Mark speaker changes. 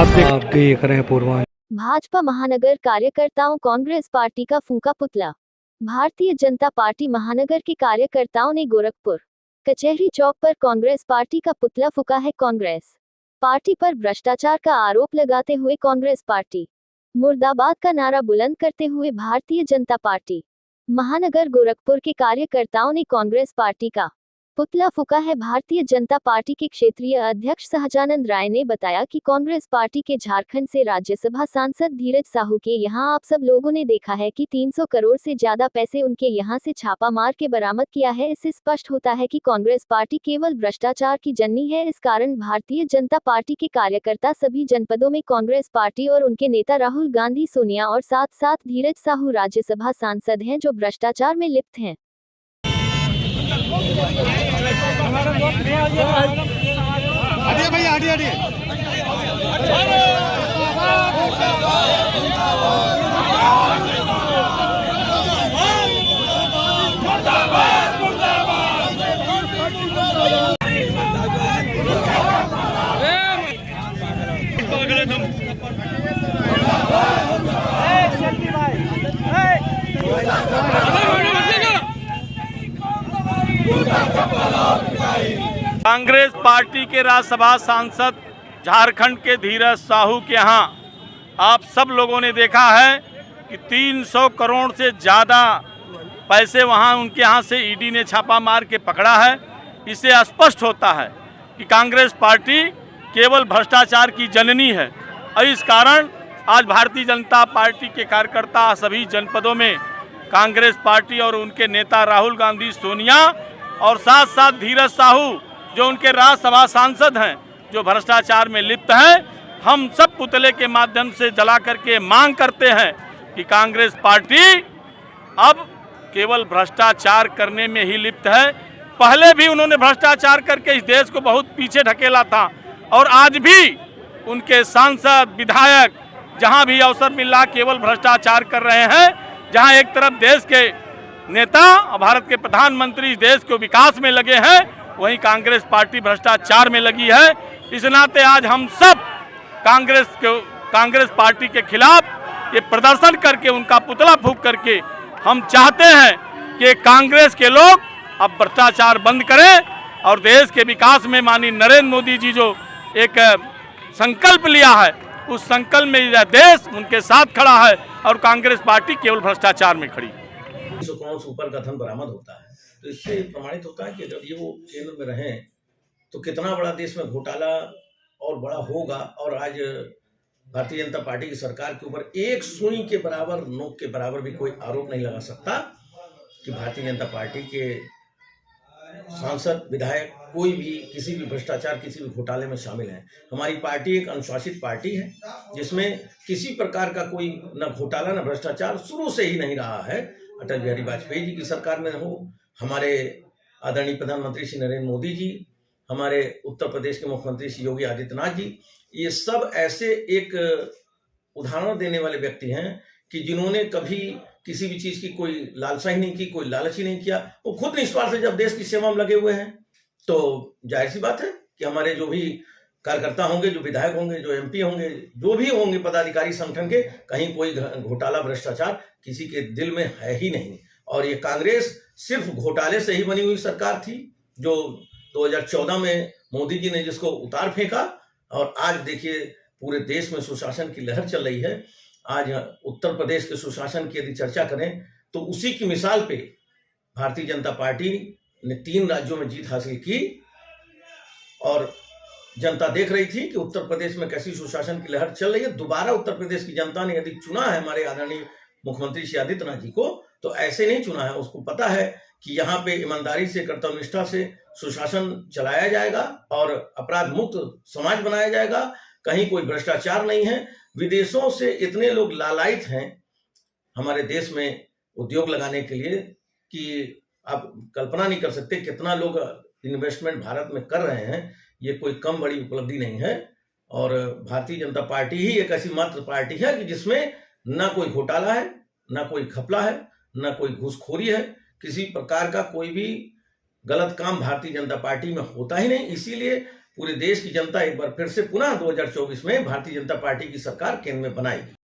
Speaker 1: आप देख रहे हैं पूर्वांचल।
Speaker 2: भाजपा महानगर कार्यकर्ताओं कांग्रेस पार्टी का फूंका पुतला। भारतीय जनता पार्टी महानगर के कार्यकर्ताओं ने गोरखपुर कचहरी चौक पर कांग्रेस पार्टी का पुतला फूंका है। कांग्रेस पार्टी पर भ्रष्टाचार का आरोप लगाते हुए कांग्रेस पार्टी मुर्दाबाद का नारा बुलंद करते हुए भारतीय जनता पार्टी महानगर गोरखपुर के कार्यकर्ताओं ने कांग्रेस पार्टी का पुतला फूंका है। भारतीय जनता पार्टी के क्षेत्रीय अध्यक्ष सहजानंद राय ने बताया कि कांग्रेस पार्टी के झारखंड से राज्यसभा सांसद धीरज साहू के यहां आप सब लोगों ने देखा है कि 300 करोड़ से ज्यादा पैसे उनके यहां से छापा मार के बरामद किया है। इससे स्पष्ट होता है कि कांग्रेस पार्टी केवल भ्रष्टाचार की जननी है। इस कारण भारतीय जनता पार्टी के कार्यकर्ता सभी जनपदों में कांग्रेस पार्टी और उनके नेता राहुल गांधी, सोनिया और साथ साथ धीरज साहू राज्यसभा सांसद हैं जो भ्रष्टाचार में लिप्त हैं।
Speaker 3: हटिए भैया, हटिए हटिए।
Speaker 4: कांग्रेस पार्टी के राज्यसभा सांसद झारखंड के धीरज साहू के यहाँ आप सब लोगों ने देखा है कि 300 करोड़ से ज़्यादा पैसे वहाँ उनके यहाँ से ईडी ने छापा मार के पकड़ा है। इससे स्पष्ट होता है कि कांग्रेस पार्टी केवल भ्रष्टाचार की जननी है और इस कारण आज भारतीय जनता पार्टी के कार्यकर्ता सभी जनपदों में कांग्रेस पार्टी और उनके नेता राहुल गांधी, सोनिया और साथ साथ धीरज साहू जो उनके राज्यसभा सांसद हैं जो भ्रष्टाचार में लिप्त हैं, हम सब पुतले के माध्यम से जला करके मांग करते हैं कि कांग्रेस पार्टी अब केवल भ्रष्टाचार करने में ही लिप्त है। पहले भी उन्होंने भ्रष्टाचार करके इस देश को बहुत पीछे ढकेला था और आज भी उनके सांसद, विधायक जहां भी अवसर मिला केवल भ्रष्टाचार कर रहे हैं। जहां एक तरफ देश के नेता और भारत के प्रधानमंत्री देश को विकास में लगे हैं, वहीं कांग्रेस पार्टी भ्रष्टाचार में लगी है। इस नाते आज हम सब कांग्रेस पार्टी के खिलाफ ये प्रदर्शन करके उनका पुतला फूंक करके हम चाहते हैं कि कांग्रेस के लोग अब भ्रष्टाचार बंद करें और देश के विकास में माननीय नरेंद्र मोदी जी जो एक संकल्प लिया है उस संकल्प में यह देश उनके साथ खड़ा है और कांग्रेस पार्टी केवल भ्रष्टाचार में खड़ी।
Speaker 5: 300 करोड़ से ऊपर का धन बरामद होता है, तो इससे प्रमाणित होता है कि जब ये वो केंद्र में रहें तो कितना बड़ा देश में घोटाला और बड़ा होगा। और आज भारतीय जनता पार्टी की सरकार के ऊपर एक सुई के बराबर, नोक के बराबर भी कोई आरोप नहीं लगा सकता कि भारतीय जनता पार्टी के सांसद, विधायक कोई भी किसी भी भ्रष्टाचार, किसी भी घोटाले में शामिल है। हमारी पार्टी एक अनुशासित पार्टी है जिसमें किसी प्रकार का कोई न घोटाला न भ्रष्टाचार शुरू से ही नहीं रहा है। अटल बिहारी वाजपेयी जी की सरकार में हो, हमारे आदरणीय प्रधानमंत्री श्री नरेंद्र मोदी जी, हमारे उत्तर प्रदेश के मुख्यमंत्री श्री योगी आदित्यनाथ जी, ये सब ऐसे एक उदाहरण देने वाले व्यक्ति हैं कि जिन्होंने कभी किसी भी चीज की कोई लालसा ही नहीं की, कोई लालच ही नहीं किया। वो खुद निस्वार्थ से जब देश की सेवा में लगे हुए हैं तो जाहिर सी बात है कि हमारे जो भी कार्यकर्ता होंगे, जो विधायक होंगे, जो एमपी होंगे, जो भी होंगे पदाधिकारी संगठन के, कहीं कोई घोटाला भ्रष्टाचार किसी के दिल में है ही नहीं। और ये कांग्रेस सिर्फ घोटाले से ही बनी हुई सरकार थी जो 2014 में मोदी जी ने जिसको उतार फेंका। और आज देखिए पूरे देश में सुशासन की लहर चल रही है। आज उत्तर प्रदेश के सुशासन की यदि चर्चा करें तो उसी की मिसाल पे भारतीय जनता पार्टी ने 3 राज्यों में जीत हासिल की और जनता देख रही थी कि उत्तर प्रदेश में कैसी सुशासन की लहर चल रही है। दोबारा उत्तर प्रदेश की जनता ने यदि चुना है हमारे आदरणीय मुख्यमंत्री श्री आदित्यनाथ जी को, तो ऐसे नहीं चुना है। उसको पता है कि यहाँ पे ईमानदारी से, कर्तव्यनिष्ठा से सुशासन चलाया जाएगा और अपराध मुक्त समाज बनाया जाएगा। कहीं कोई भ्रष्टाचार नहीं है। विदेशों से इतने लोग लालायित हैं हमारे देश में उद्योग लगाने के लिए कि आप कल्पना नहीं कर सकते कितना लोग इन्वेस्टमेंट भारत में कर रहे हैं। ये कोई कम बड़ी उपलब्धि नहीं है। और भारतीय जनता पार्टी ही एक ऐसी मात्र पार्टी है कि जिसमें ना कोई घोटाला है, ना कोई घपला है, ना कोई घूसखोरी है। किसी प्रकार का कोई भी गलत काम भारतीय जनता पार्टी में होता ही नहीं। इसीलिए पूरे देश की जनता एक बार फिर से पुनः 2024 में भारतीय जनता पार्टी की सरकार केंद्र में बनाएगी।